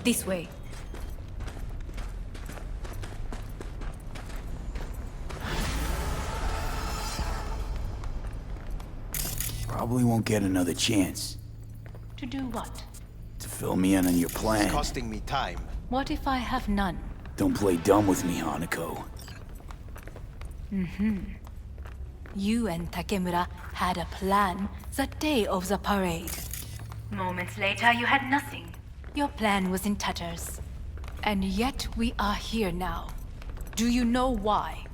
This way. Probably won't get another chance. To do what? To fill me in on your plan. It's costing me time. What if I have none? Don't play dumb with me, Hanako. You and Takemura had a plan the day of the parade. Moments later, you had nothing. Your plan was in tatters. And yet we are here now. Do you know why?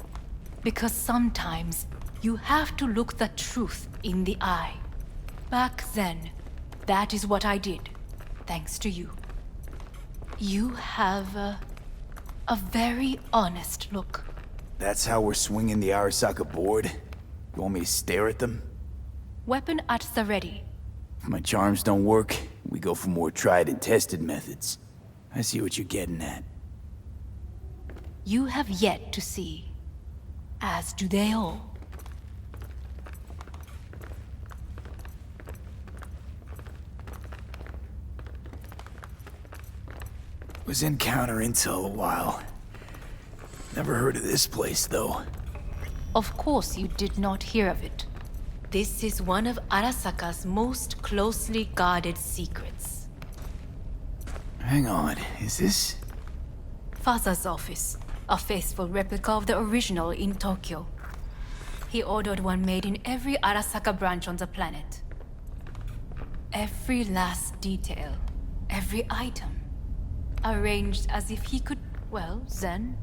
Because sometimes you have to look the truth in the eye. Back then, that is what I did, thanks to you. You have a very honest look. That's how we're swinging the Arasaka board? You want me to stare at them? Weapon at the ready. If my charms don't work, we go for more tried and tested methods. I see what you're getting at. You have yet to see, as do they all. Was in counter intel a while. Never heard of this place, though. Of course you did not hear of it. This is one of Arasaka's most closely guarded secrets. Hang on, is this... Father's office, a faithful replica of the original in Tokyo. He ordered one made in every Arasaka branch on the planet. Every last detail, every item, arranged as if he could, well, Zen.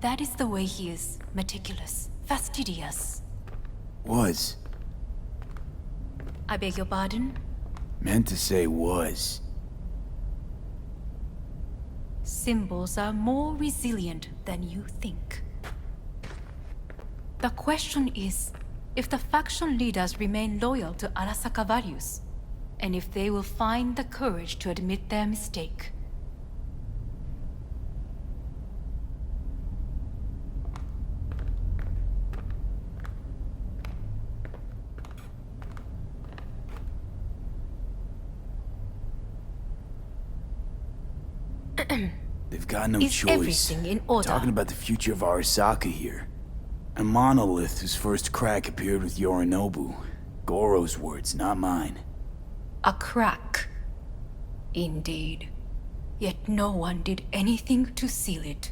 That is the way he is, meticulous, fastidious. Was. I beg your pardon? Meant to say was. Symbols are more resilient than you think. The question is, if the faction leaders remain loyal to Arasaka values, and if they will find the courage to admit their mistake. They've got no Is choice. everything in order? Talking about the future of Arasaka here. A monolith whose first crack appeared with Yorinobu. Goro's words, not mine. A crack. Indeed. Yet no one did anything to seal it.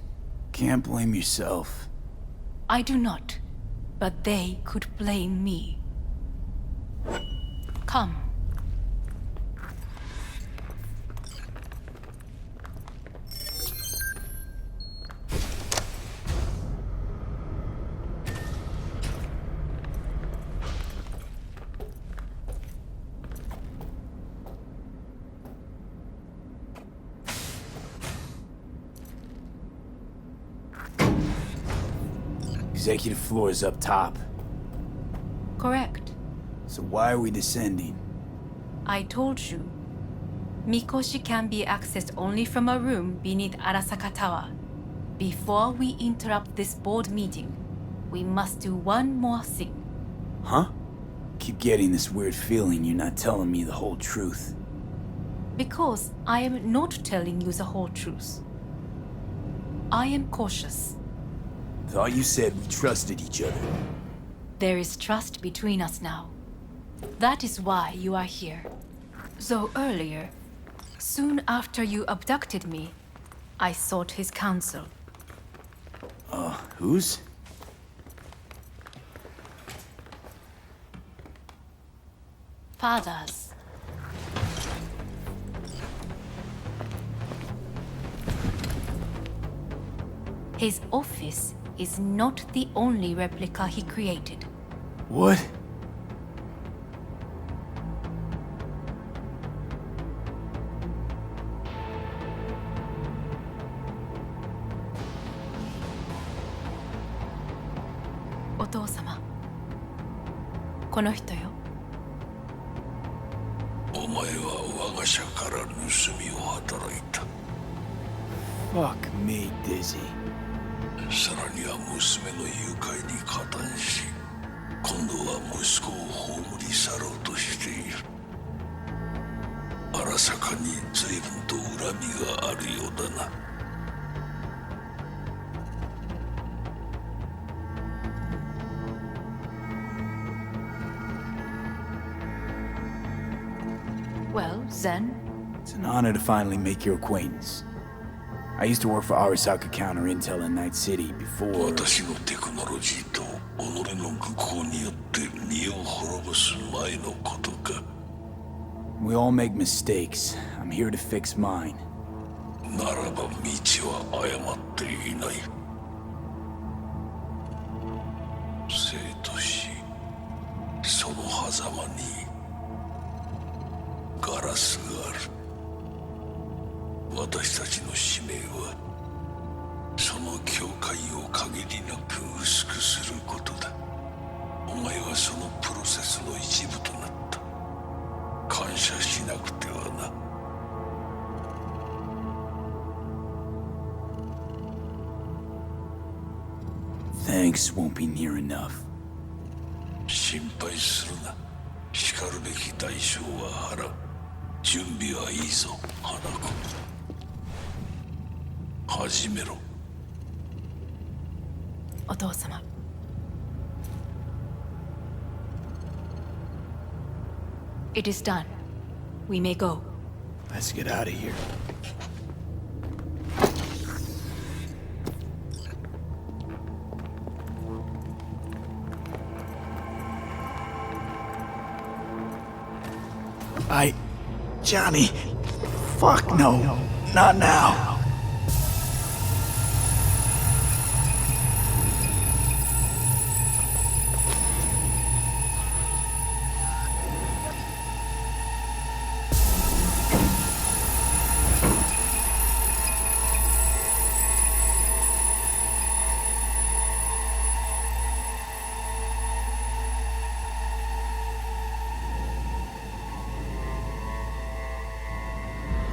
Can't blame yourself. I do not, but they could blame me. Come. Executive floor is up top. Correct. So why are we descending? I told you. Mikoshi can be accessed only from a room beneath Arasaka Tower. Before we interrupt this board meeting, we must do one more thing. Huh? Keep getting this weird feeling you're not telling me the whole truth. Because I am not telling you the whole truth. I am cautious. Thought you said we trusted each other. There is trust between us now. That is why you are here. Though earlier, soon after you abducted me, I sought his counsel. Whose? Father's. His office is not the only replica he created. What? Otou-sama. この人よ。お前は我が社から盗みを働いた。 Fuck me, Dizzy. さらには娘の誘拐に加担し、今度は息子を葬り去ろうとしている。荒坂に随分と恨みがあるようだな。Well, Zen, It's an honor to finally make your acquaintance. I used to work for Arasaka Counter Intel in Night City before... 私のテクノロジーと己の愚行によって身を滅ぼす前のことか。We all make mistakes. I'm here to fix mine. ならば道は誤っていない。生と死、その狭間にガラスがある。私たちの使命はその境界を限りなく薄くすることだ。お前はそのプロセスの一部となった。感謝しなくてはな。Thanks won't be near enough. 心配するな。しかるべき代償は払う。準備はいいぞ、花子。始めろ。お父様。It is done. We may go. Let's get out of here. Johnny. Fuck no. Not now.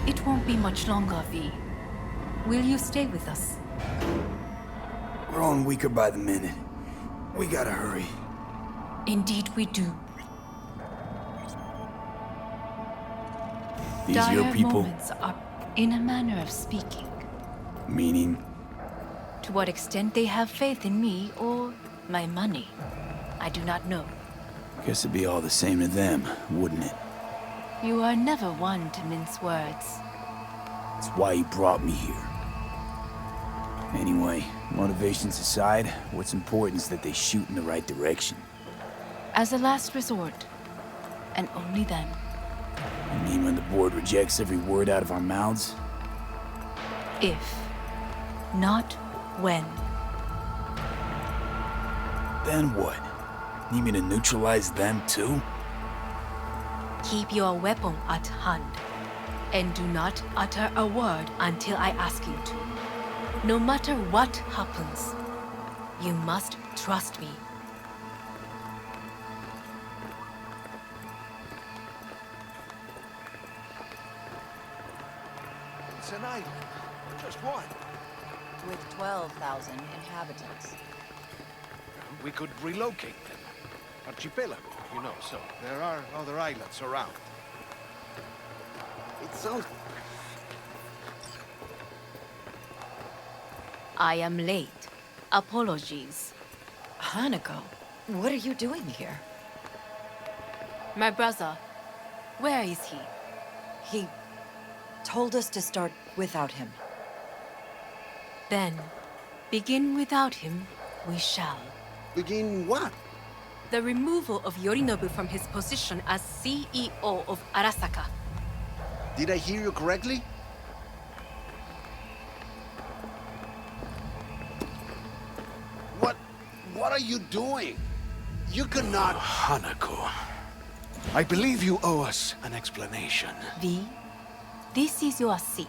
It won't be much longer, V. Will you stay with us? Growing weaker by the minute. We gotta hurry. Indeed we do. These Dire your people? moments are, in a manner of speaking. Meaning? To what extent they have faith in me or my money, I do not know. Guess it'd be all the same to them, wouldn't it? You are never one to mince words. That's why you brought me here. Anyway, motivations aside, what's important is that they shoot in the right direction. As a last resort, and only then. You mean when the board rejects every word out of our mouths? If, not when. Then what? Need me to neutralize them too? Keep your weapon at hand, and do not utter a word until I ask you to. No matter what happens, you must trust me. It's an island. Just one. With 12,000 inhabitants. We could relocate them. Archipelago, you know, so there are other islands around. It sounds... I am late. Apologies. Hanako, what are you doing here? My brother, where is he? He told us to start without him. Then, begin without him, we shall. Begin what? The removal of Yorinobu from his position as CEO of Arasaka. Did I hear you correctly? What are you doing? You cannot... Hanako, I believe you owe us an explanation. V, this is your seat.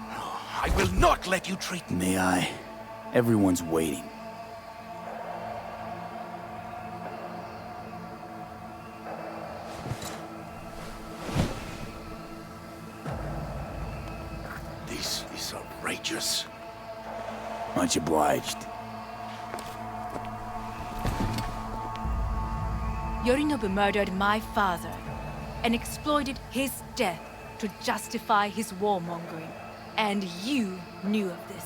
I will not let you treat me. May I? Everyone's waiting. This is outrageous. Much obliged. Yorinobu murdered my father and exploited his death to justify his warmongering. And you knew of this.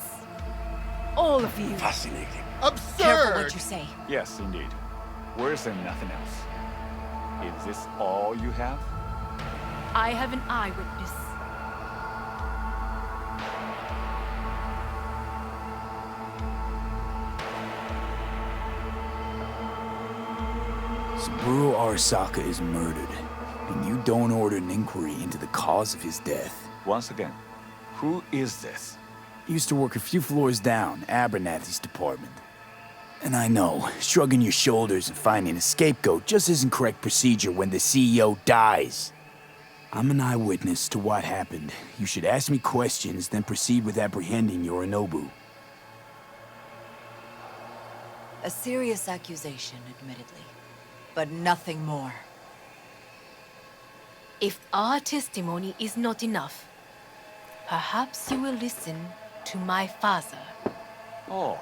All of you. Fascinating. Careful what Absurd! you say. Yes, indeed. Where's there nothing else? Is this all you have? I have an eyewitness. Saburo Arasaka is murdered, and you don't order an inquiry into the cause of his death. Once again, who is this? He used to work a few floors down, Abernathy's department. And I know, shrugging your shoulders and finding a scapegoat just isn't correct procedure when the CEO dies. I'm an eyewitness to what happened. You should ask me questions, then proceed with apprehending Yorinobu. A serious accusation, admittedly. But nothing more. If our testimony is not enough, perhaps you will listen to my father. Oh.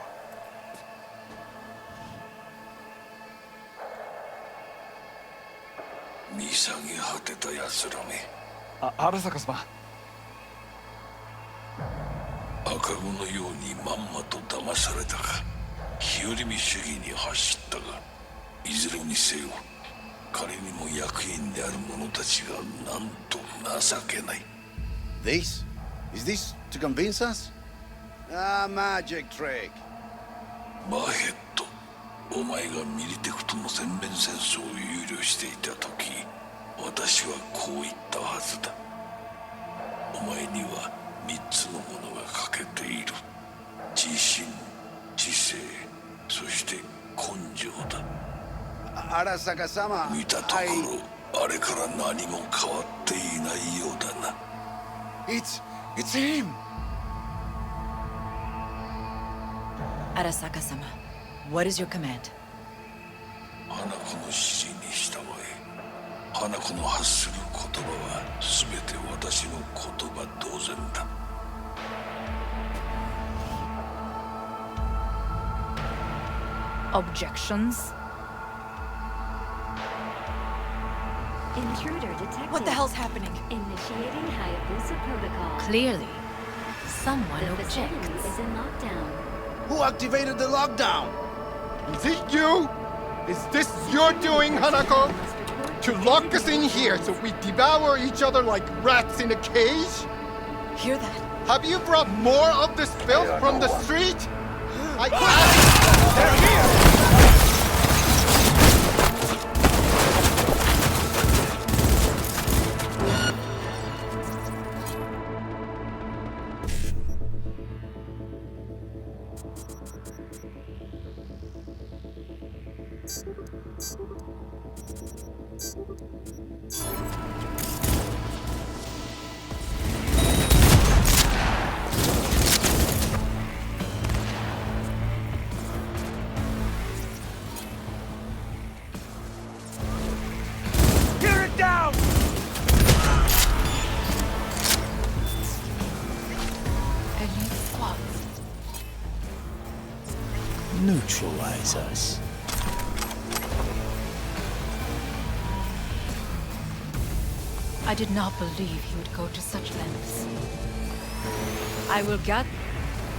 見下げ果てた奴らめ。荒坂様。赤子のようにまんまと騙されたか。日和見主義に走ったが、いずれにせよ、彼にも役員である者たちがなんと情けない。This? Is this to convince us? Ah, magic trick. バーヘッド、お前がミリテクとの全面戦争を憂慮していた時、私はこう言ったはずだ。お前には3つのものが欠けている。自信、知性、そして根性だ。Arasaka-sama, 見たところ、あれから何も変わっていないようだな。It's him! Arasaka-sama, what is your command? 花子の指示に従え。花子の発する言葉は全て私の言葉同然だ。Objections? Intruder detected. What the hell's happening? Initiating Hayabusa protocol. Clearly, someone The facility objects. is in lockdown. Who activated the lockdown? Is it you? Is this your doing, Hanako? Must report To lock us in here so we devour each other like rats in a cage? Hear that? Have you brought more of this filth from the street? They're here! Elite squads. Neutralize us. I did not believe he would go to such lengths. I will get...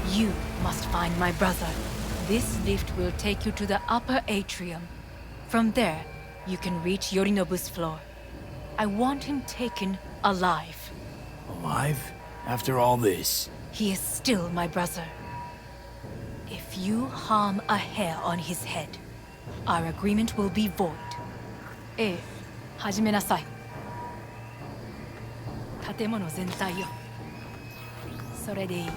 You must find my brother. This lift will take you to the upper atrium. From there, you can reach Yorinobu's floor. I want him taken alive. Alive? After all this? He is still my brother. If you harm a hair on his head, our agreement will be void. ええ、始めなさい。建物全体よ。それでいい。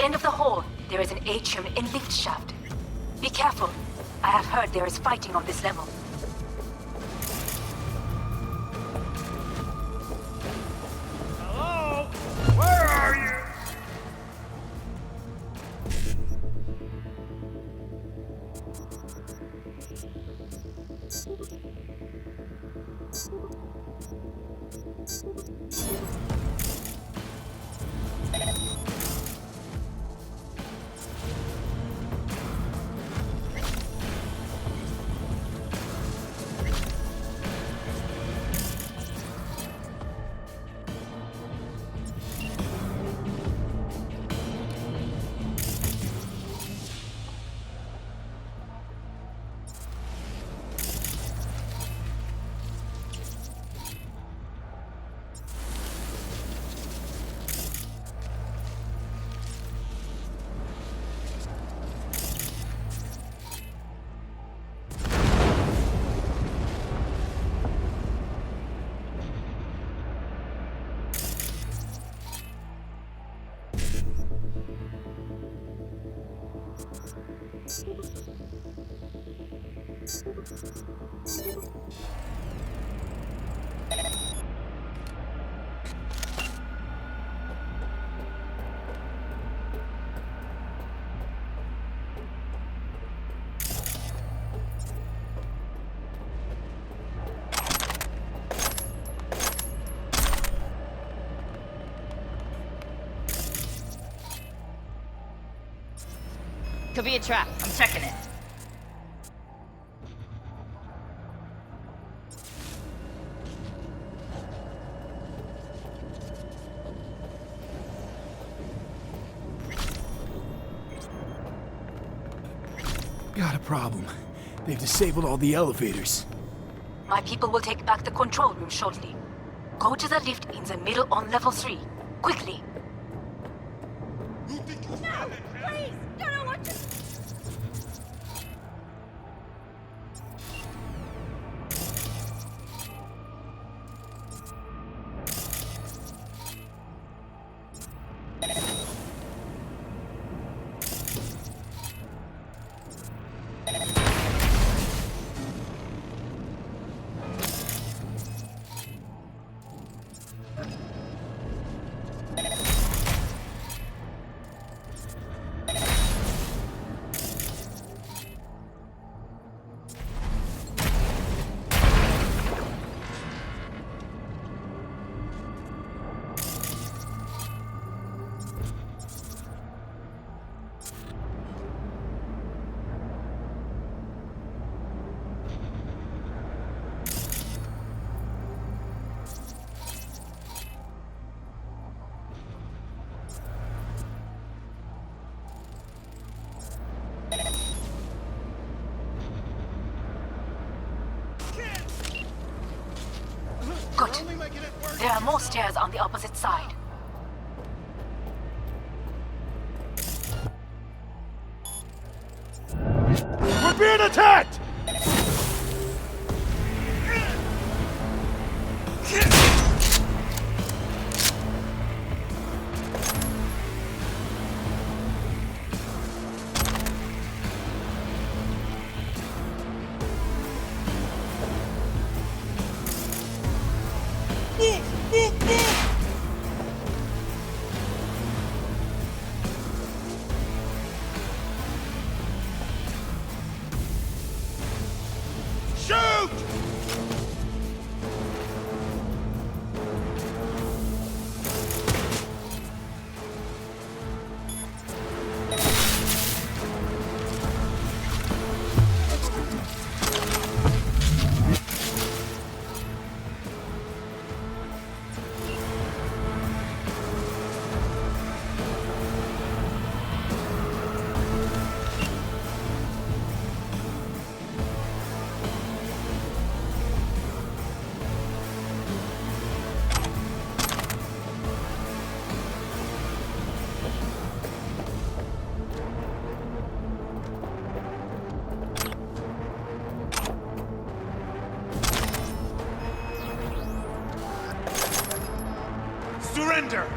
end of the hall, there is an atrium and lift shaft. Be careful. I have heard there is fighting on this level. Hello? Where are you? Could be a trap. I'm checking it. Got a problem. They've disabled all the elevators. My people will take back the control room shortly. Go to the lift in the middle on level 3. Quickly. Good. There are more stairs on the opposite side. We're being attacked! Shoot! Surrender!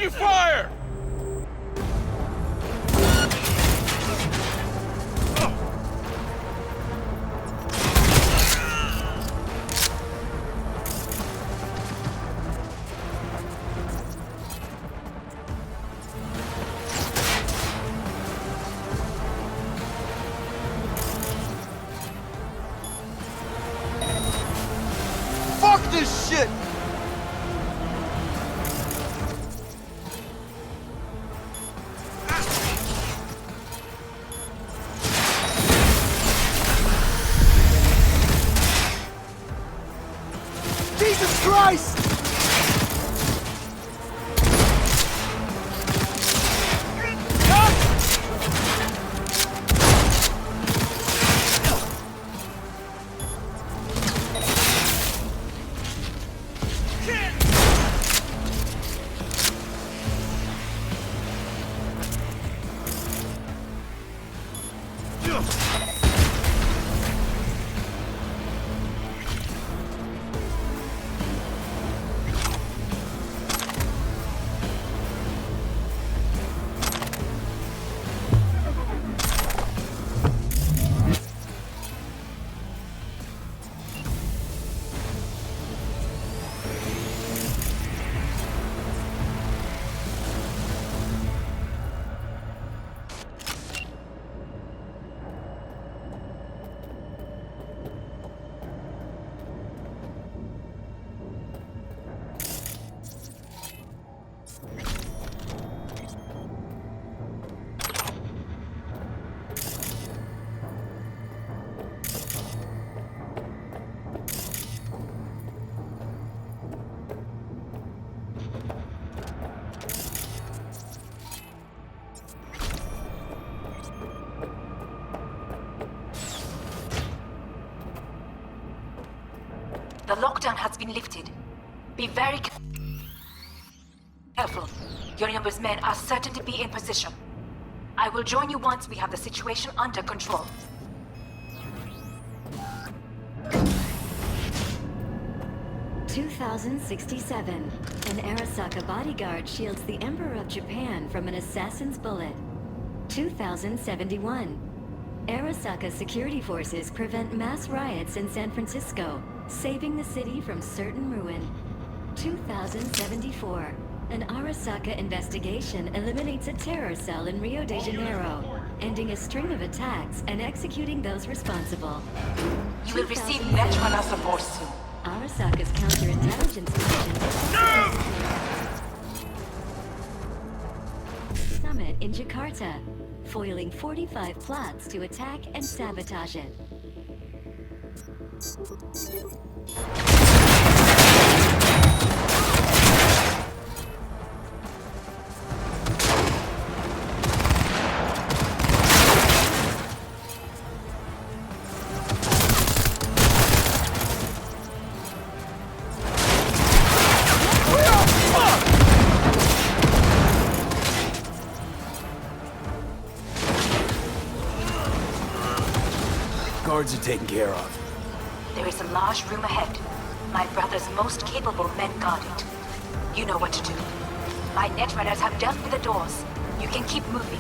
you fire! Fuck this shit! Jesus Christ! The lockdown has been lifted. Be very careful. Your numbers men are certain to be in position. I will join you once we have the situation under control. "2067. An Arasaka bodyguard shields the Emperor of Japan from an assassin's bullet. 2071. Arasaka security forces prevent mass riots in San Francisco, saving the city from certain ruin. 2074. An Arasaka investigation eliminates a terror cell in Rio de Janeiro, ending a string of attacks and executing those responsible. You will receive Netrunner support soon. Arasaka's counterintelligence mission. Summit in Jakarta, foiling 45 plots to attack and sabotage it. Guards are taken care of. There is a large room ahead. My brother's most capable men guard it. You know what to do. My netrunners have dealt with the doors. You can keep moving.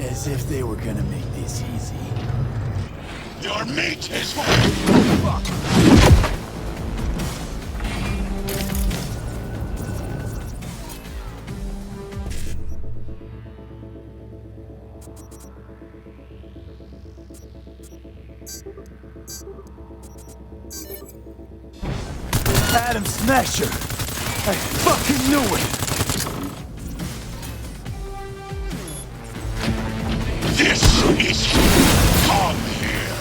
As if they were gonna make this easy. Your mate is... Fuck! Adam Smasher! I fucking knew it! This is... Come here.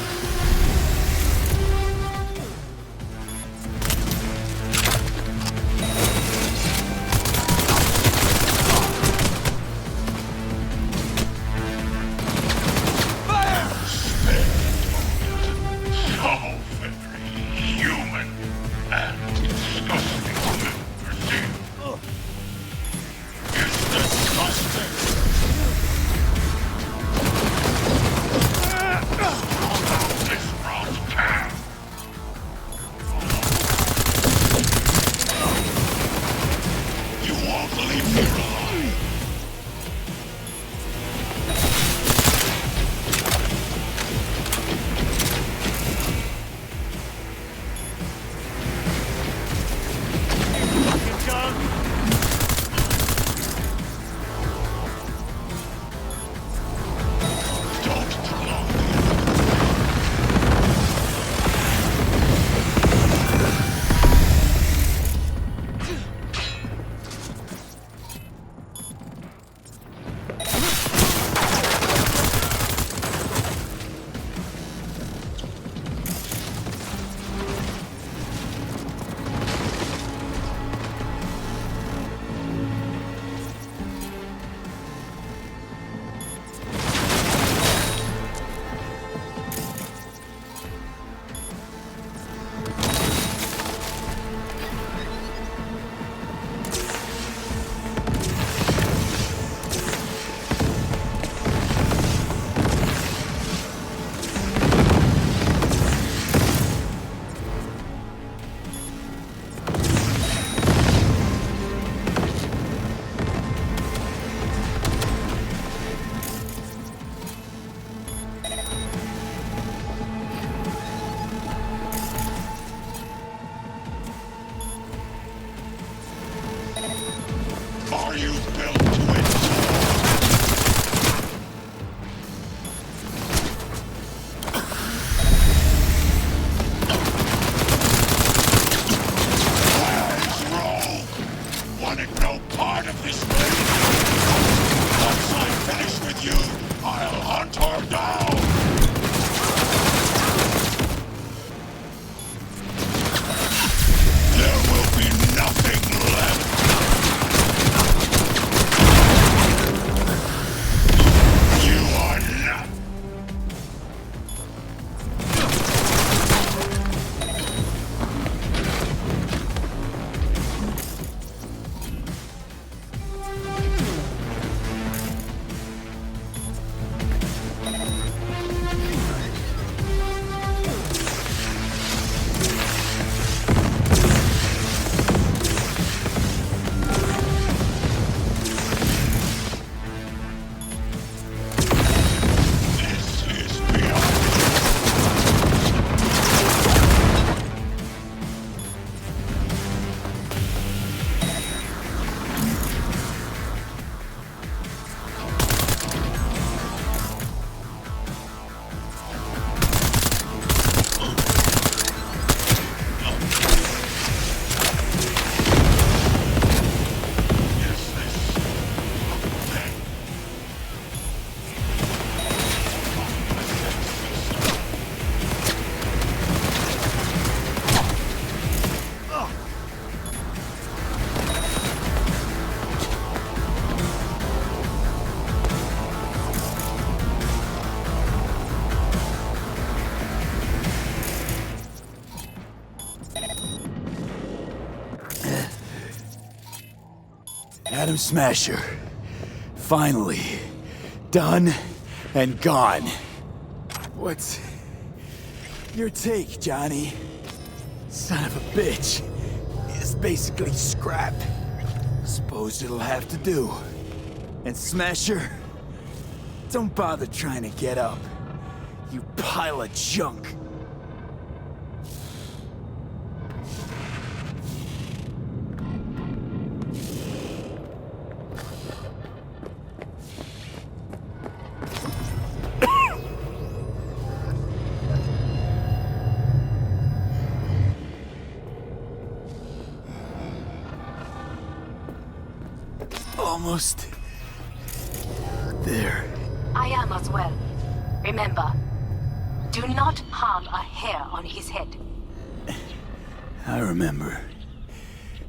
Are you built to endure? Where's Rome? Wanted no part of this race? Once I finish with you, I'll hunt her down! There will be nothing left! You are not... This is beyond... Is this... thing? Atom Smasher. Finally. Done and gone. What's your take, Johnny? Son of a bitch. It's basically scrap. Suppose it'll have to do. And Smasher, don't bother trying to get up. You pile of junk. Almost there. I am as well. Remember, do not harm a hair on his head. I remember.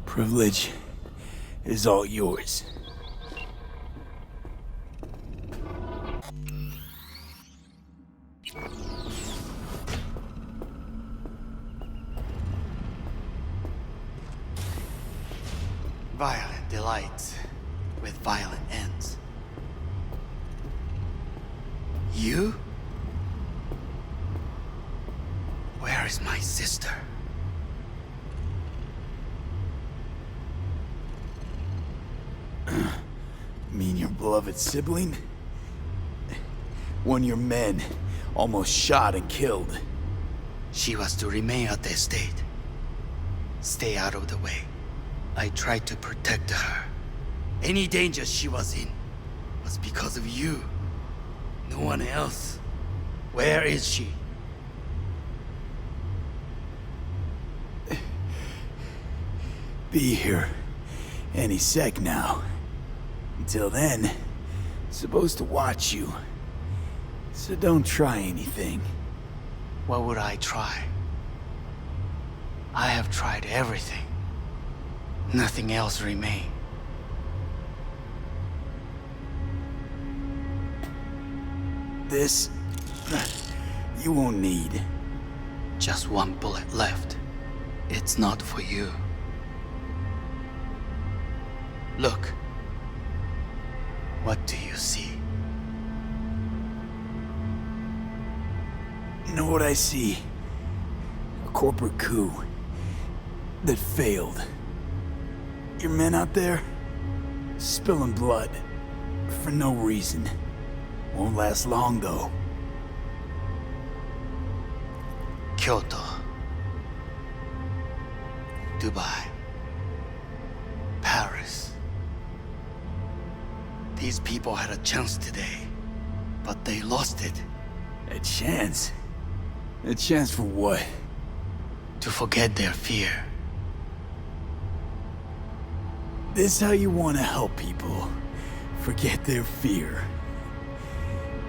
Privilege is all yours. Violent delights with violent ends. You? Where is my sister? Mean your beloved sibling? One your men almost shot and killed. She was to remain at the estate. Stay out of the way. I tried to protect her. Any danger she was in was because of you. No one else. Where is she? Be here any sec now. Until then, supposed to watch you. So don't try anything. What would I try? I have tried everything. Nothing else remains. This, you won't need. Just one bullet left. It's not for you. Look. What do you see? You know what I see? A corporate coup that failed. Your men out there, spilling blood for no reason. Won't last long, though. Kyoto. Dubai. Paris. These people had a chance today, but they lost it. A chance? A chance for what? To forget their fear. This how you want to help people forget their fear?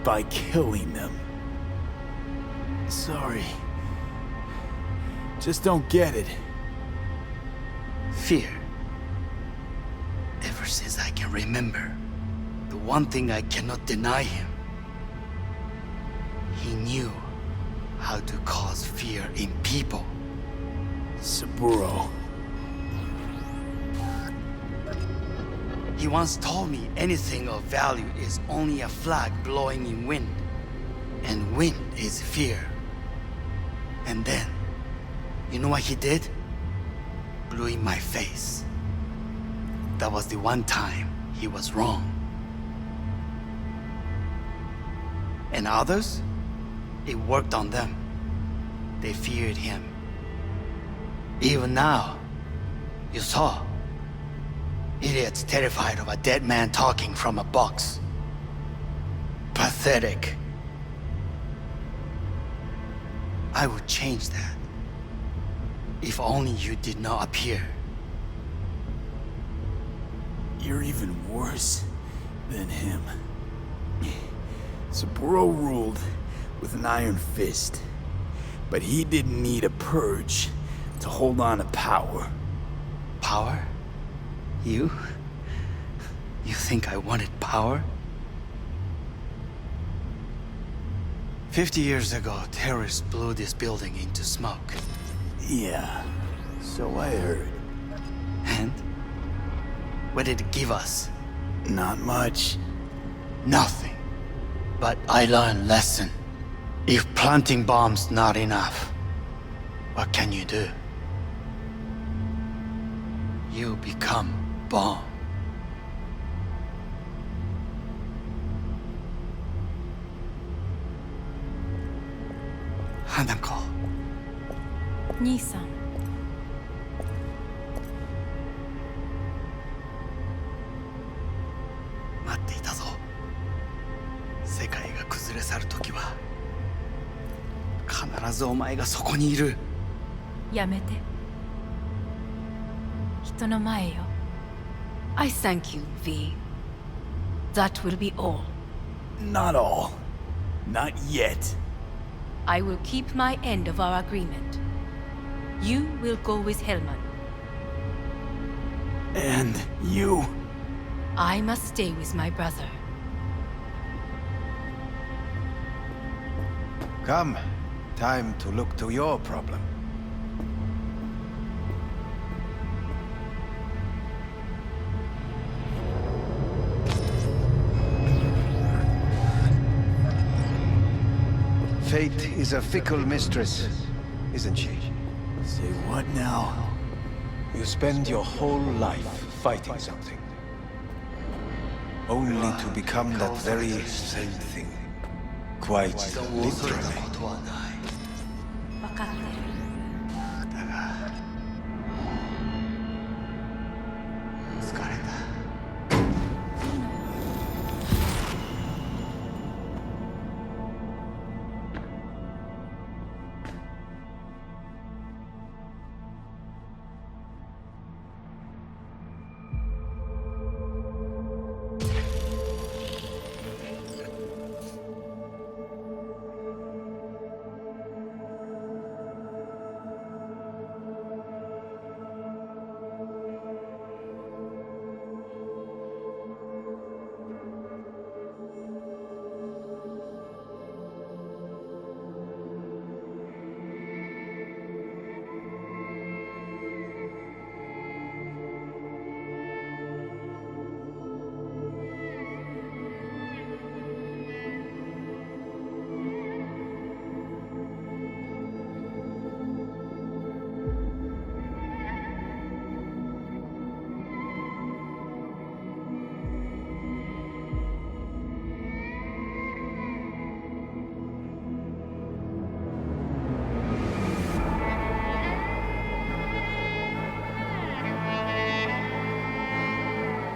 By killing them. Sorry. Just don't get it. Fear. Ever since I can remember, the one thing I cannot deny him. He knew how to cause fear in people. Saburo. He once told me anything of value is only a flag blowing in wind. And wind is fear. And then, you know what he did? Blew in my face. That was the one time he was wrong. And others? It worked on them. They feared him. Even now, you saw. Idiots terrified of a dead man talking from a box. Pathetic. I would change that. If only you did not appear. You're even worse than him. Saburo ruled with an iron fist, but he didn't need a purge to hold on to power. Power? You? You think I wanted power? 50 years ago, terrorists blew this building into smoke. Yeah, so I heard. And? What did it give us? Not much. Nothing. But I learned lesson. If planting bombs not enough, what can you do? You become bomb. Hanako. 兄さん。待っていたぞ。世界が崩れ去る時は必ずお前がそこにいる。やめて。人の前よ。I thank you, V. That will be all. Not all. Not yet. I will keep my end of our agreement. You will go with Hellman. And you? I must stay with my brother. Come. Time to look to your problem. Fate is a fickle mistress, isn't she? Say what now? You spend your whole life fighting something. Only to become that very same thing. Quite literally. 分かってる。疲れた。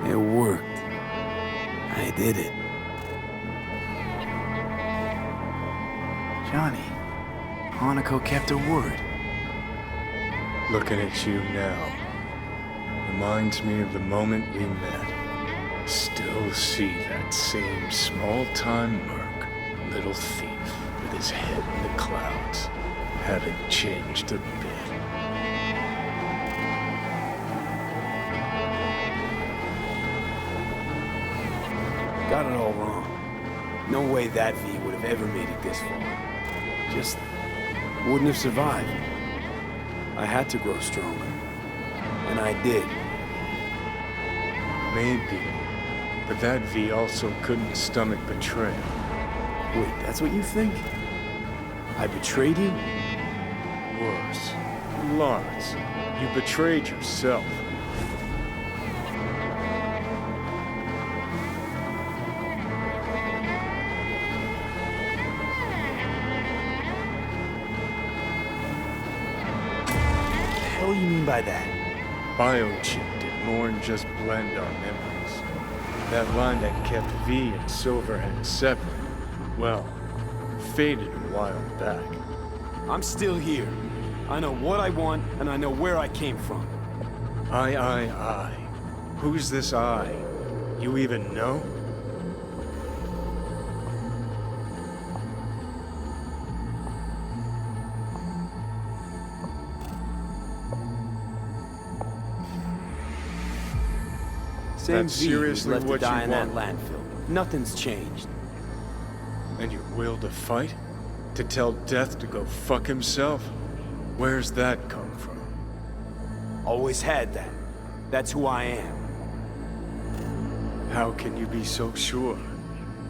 It worked. I did it. Johnny, Hanako kept her word. Looking at you now reminds me of the moment we met. Still see that same small-time merc, little thief, with his head in the clouds. Haven't changed a bit. Got it all wrong. No way that V would have ever made it this far. Just wouldn't have survived. I had to grow stronger. And I did. Maybe. But that V also couldn't stomach betrayal. Wait, that's what you think? I betrayed you? Worse. Lots. You betrayed yourself. What do you mean by that? Biochip did more than just blend our memories. That line that kept V and Silverhand separate, well, faded a while back. I'm still here. I know what I want, and I know where I came from. I. Who's this I? You even know? Same That's V who's seriously left to what die you in that want? landfill. Nothing's changed. And your will to fight? To tell Death to go fuck himself? Where's that come from? Always had that. That's who I am. How can you be so sure?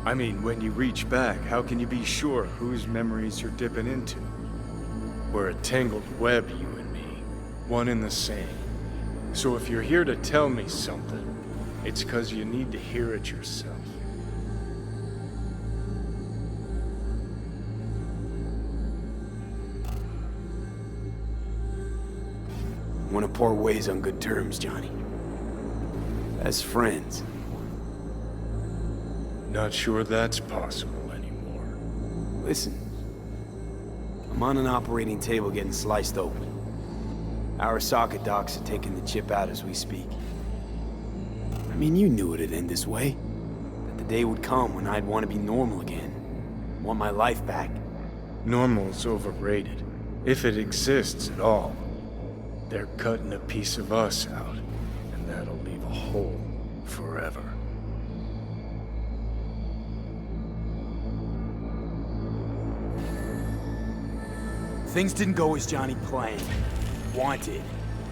I mean, when you reach back, how can you be sure whose memories you're dipping into? We're a tangled web, you and me. One and the same. So if you're here to tell me something, it's 'cause you need to hear it yourself. Want to part ways on good terms, Johnny. As friends. Not sure that's possible anymore. Listen. I'm on an operating table getting sliced open. Arasaka docs are taking the chip out as we speak. I mean, you knew it'd end this way. That the day would come when I'd want to be normal again. Want my life back. Normal's overrated. If it exists at all. They're cutting a piece of us out, and that'll leave a hole forever. Things didn't go as Johnny planned. Wanted.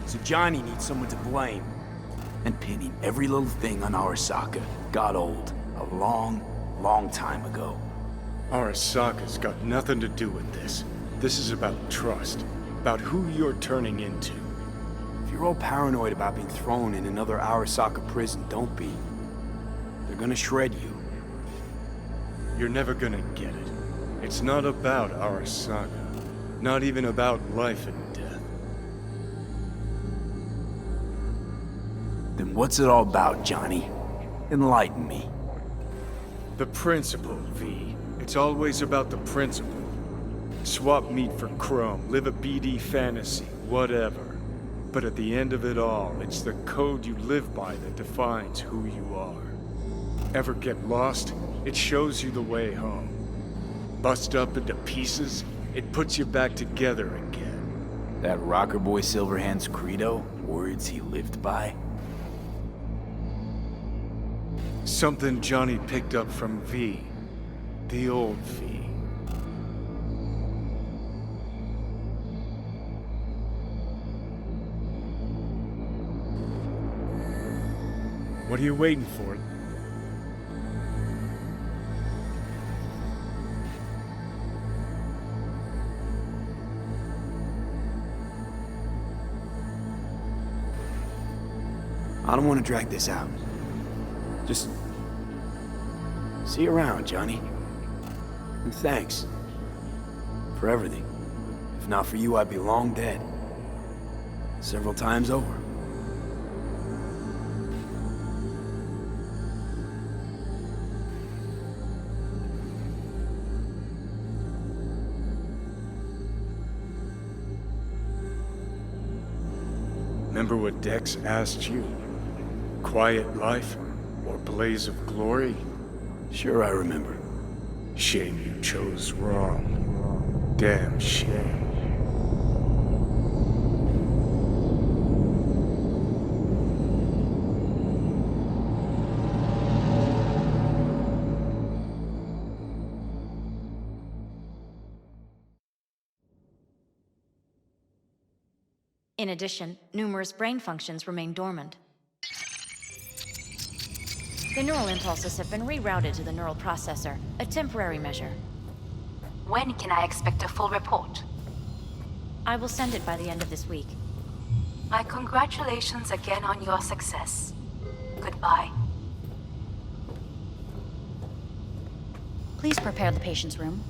So Johnny needs someone to blame. And pinning every little thing on Arasaka got old a long, long time ago. Arasaka's got nothing to do with this. This is about trust. About who you're turning into. If you're all paranoid about being thrown in another Arasaka prison, don't be. They're gonna shred you. You're never gonna get it. It's not about Arasaka. Not even about life and death. Then what's it all about, Johnny? Enlighten me. The principle, V. It's always about the principle. Swap meat for chrome, live a BD fantasy, whatever. But at the end of it all, it's the code you live by that defines who you are. Ever get lost? It shows you the way home. Bust up into pieces? It puts you back together again. That rocker boy Silverhand's credo? Words he lived by? Something Johnny picked up from V. The old V. What are you waiting for? I don't want to drag this out. Just... see you around, Johnny. And thanks. For everything. If not for you, I'd be long dead. Several times over. Remember what Dex asked you? Quiet life or blaze of glory? Sure, I remember. Shame you chose wrong. Damn shame. In addition, numerous brain functions remain dormant. The neural impulses have been rerouted to the neural processor, a temporary measure. When can I expect a full report? I will send it by the end of this week. My congratulations again on your success. Goodbye. Please prepare the patient's room.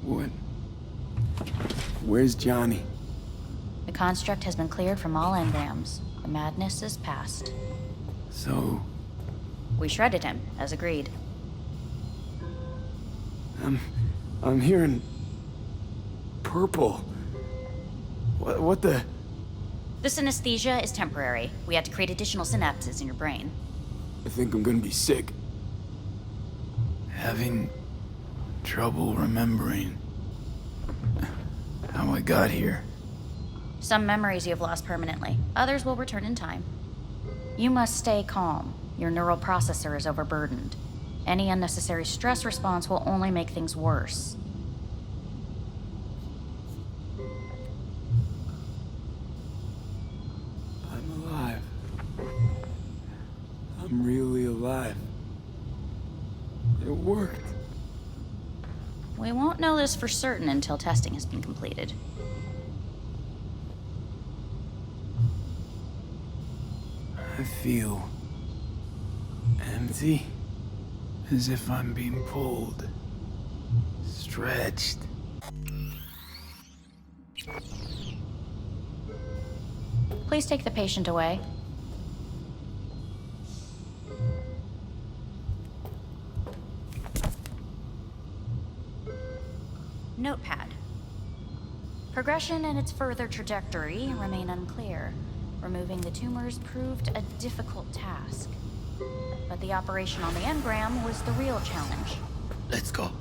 What? Where's Johnny? The construct has been cleared from all engrams. The madness is past. So... We shredded him, as agreed. I'm hearing... purple. What the... The synesthesia is temporary. We had to create additional synapses in your brain. I think I'm gonna be sick. Having... trouble remembering... how I got here. Some memories you have lost permanently. Others will return in time. You must stay calm. Your neural processor is overburdened. Any unnecessary stress response will only make things worse. I'm alive. I'm really alive. It worked. We won't know this for certain until testing has been completed. I feel... empty. As if I'm being pulled. Stretched. Please take the patient away. Notepad. Progression and its further trajectory remain unclear. Removing the tumors proved a difficult task. But the operation on the engram was the real challenge. Let's go.